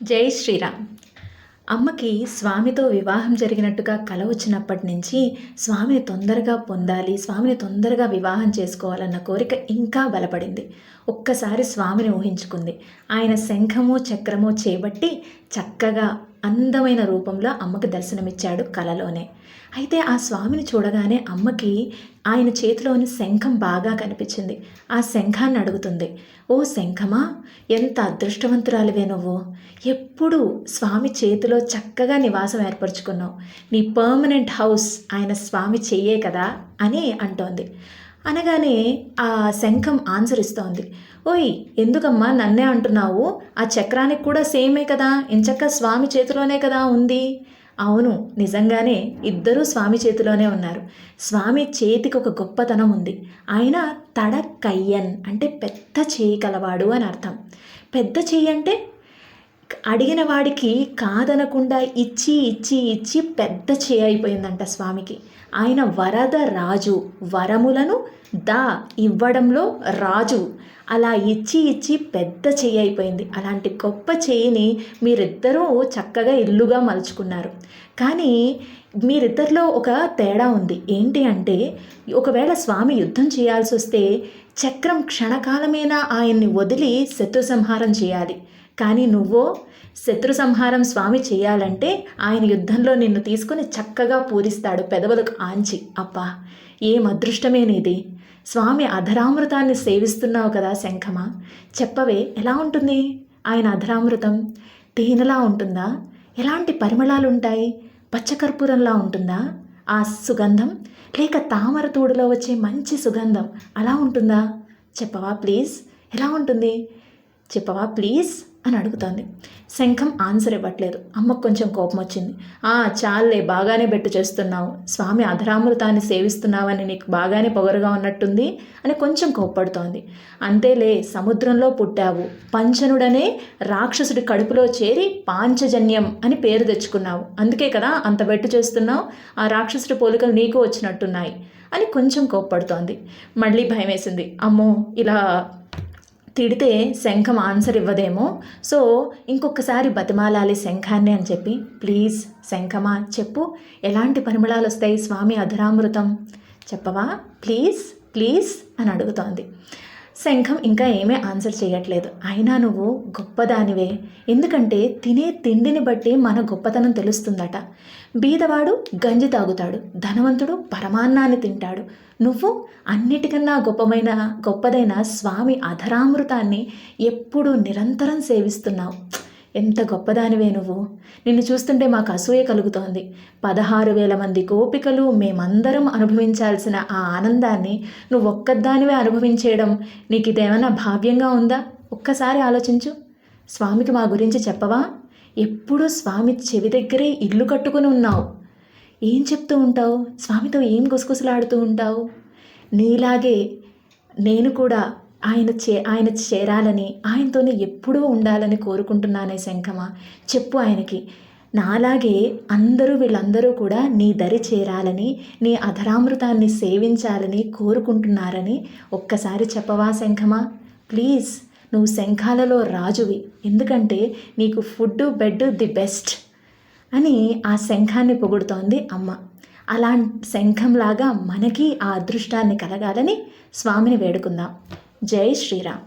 జై శ్రీరామ్. అమ్మకి స్వామితో వివాహం జరిగినట్టుగా కల వచ్చినప్పటి నుంచి స్వామిని తొందరగా పొందాలి, స్వామిని తొందరగా వివాహం చేసుకోవాలన్న కోరిక ఇంకా బలపడింది. ఒక్కసారి స్వామిని ఊహించుకుంది. ఆయన శంఖము చక్రము చేపట్టి చక్కగా అందమైన రూపంలో అమ్మకి దర్శనమిచ్చాడు కలలోనే. అయితే ఆ స్వామిని చూడగానే అమ్మకి ఆయన చేతిలోని శంఖం బాగా కనిపించింది. ఆ శంఖాన్ని అడుగుతుంది, ఓ శంఖమా, ఎంత అదృష్టవంతురాలివే నువ్వు, ఎప్పుడు స్వామి చేతిలో చక్కగా నివాసం ఏర్పరచుకున్నావు, నీ పర్మనెంట్ హౌస్ ఆయన స్వామి చెయ్యే కదా అని అంటోంది. అనగానే ఆ శంఖం ఆన్సర్ ఇస్తోంది, ఓయ్ ఎందుకమ్మా నన్నే అంటున్నావు, ఆ చక్రానికి కూడా సేమే కదా, ఇంచక్క స్వామి చేతిలోనే కదా ఉంది. అవును, నిజంగానే ఇద్దరూ స్వామి చేతిలోనే ఉన్నారు. స్వామి చేతికి ఒక గొప్పతనం ఉంది. ఆయన తడకయ్యన్ అంటే పెద్ద చేయి కలవాడు అని అర్థం. పెద్ద చెయ్యి అంటే అడిగిన వాడికి కాదనకుండా ఇచ్చి ఇచ్చి ఇచ్చి పెద్ద చేయి అయిపోయిందంట స్వామికి. ఆయన వరద రాజు, వరములను ఇవ్వడంలో రాజు. అలా ఇచ్చి ఇచ్చి పెద్ద చెయ్యి అయిపోయింది. అలాంటి గొప్ప చెయ్యిని మీరిద్దరూ చక్కగా ఇల్లుగా మలుచుకున్నారు. కానీ మీరిద్దరిలో ఒక తేడా ఉంది. ఏంటి అంటే, ఒకవేళ స్వామి యుద్ధం చేయాల్సి వస్తే చక్రం క్షణకాలమైనా ఆయన్ని వదిలి శత్రు సంహారం చేయాలి. కానీ నువ్వో శత్రు సంహారం స్వామి చేయాలంటే ఆయన యుద్ధంలో నిన్ను తీసుకుని చక్కగా పూరిస్తాడు పెదవులకు ఆంచి. అబ్బా, ఏం అదృష్టమే నీది. స్వామి అధరామృతాన్ని సేవిస్తున్నావు కదా శంఖమా, చెప్పవే ఎలా ఉంటుంది ఆయన అధరామృతం? తేనెలా ఉంటుందా? ఎలాంటి పరిమళాలు ఉంటాయి? పచ్చకర్పూరంలా ఉంటుందా ఆ సుగంధం, లేక తామర తోడులో వచ్చే మంచి సుగంధం అలా ఉంటుందా? చెప్పవా ప్లీజ్, ఎలా ఉంటుంది చెప్పవా ప్లీజ్ అని అడుగుతోంది. శంఖం ఆన్సర్ ఇవ్వట్లేదు. అమ్మకు కొంచెం కోపం వచ్చింది. చాలే, బాగానే బెట్టు చేస్తున్నావు, స్వామి అధరామృతాన్ని సేవిస్తున్నావని నీకు బాగానే పొగరుగా ఉన్నట్టుంది అని కొంచెం కోప్పడుతోంది. అంతేలే, సముద్రంలో పుట్టావు, పంచనుడనే రాక్షసుడి కడుపులో చేరి పాంచజన్యం అని పేరు తెచ్చుకున్నావు, అందుకే కదా అంత బెట్టు చేస్తున్నావు, ఆ రాక్షసుడి పోలికలు నీకు వచ్చినట్టున్నాయి అని కొంచెం కోప్పడుతోంది. మళ్ళీ భయం వేసింది. అమ్మో, ఇలా తిడితే శంఖం ఆన్సర్ ఇవ్వదేమో, సో ఇంకొకసారి బతిమాలాలి శంఖాన్ని అని చెప్పి, ప్లీజ్ శంఖమా చెప్పు, ఎలాంటి పరిమళాలు వస్తాయి స్వామి అధరామృతం చెప్పవా ప్లీజ్ ప్లీజ్ అని అడుగుతోంది. శంఖం ఇంకా ఏమీ ఆన్సర్ చేయట్లేదు. అయినా నువ్వు గొప్పదానివే, ఎందుకంటే తినే తిండిని బట్టి మన గొప్పతనం తెలుస్తుందట. బీదవాడు గంజి తాగుతాడు, ధనవంతుడు పరమాన్నాన్ని తింటాడు. నువ్వు అన్నిటికన్నా గొప్పదైన స్వామి అధరామృతాన్ని ఎప్పుడూ నిరంతరం సేవిస్తున్నావు. ఎంత గొప్పదానివే నువ్వు. నిన్ను చూస్తుంటే మాకు అసూయ కలుగుతోంది. 16,000 మంది గోపికలు మేమందరం అనుభవించాల్సిన ఆ ఆనందాన్ని నువ్వు ఒక్కదానివే అనుభవించేయడం నీకు ఇదేమైనా భావ్యంగా ఉందా? ఒక్కసారి ఆలోచించు. స్వామికి మా గురించి చెప్పవా? ఎప్పుడూ స్వామి చెవి దగ్గరే ఇల్లు కట్టుకుని ఉన్నావు. ఏం చెప్తూ ఉంటావు? స్వామితో ఏం గుసగుసలాడుతూ ఉంటావు? నీలాగే నేను కూడా ఆయన చేరాలని, ఆయనతోనే ఎప్పుడూ ఉండాలని కోరుకుంటున్నానే శంఖమా, చెప్పు ఆయనకి. నాలాగే వీళ్ళందరూ కూడా నీ దరి చేరాలని, నీ అధరామృతాన్ని సేవించాలని కోరుకుంటున్నారని ఒక్కసారి చెప్పవా శంఖమా ప్లీజ్. నువ్వు శంఖాలలో రాజువి, ఎందుకంటే నీకు ఫుడ్ బెడ్ ది బెస్ట్ అని ఆ శంఖాన్ని పొగుడుతోంది అమ్మ. అలాంటి శంఖంలాగా మనకి ఆ అదృష్టాన్ని కలగాలని స్వామిని వేడుకుందాం. జై శ్రీరామ్.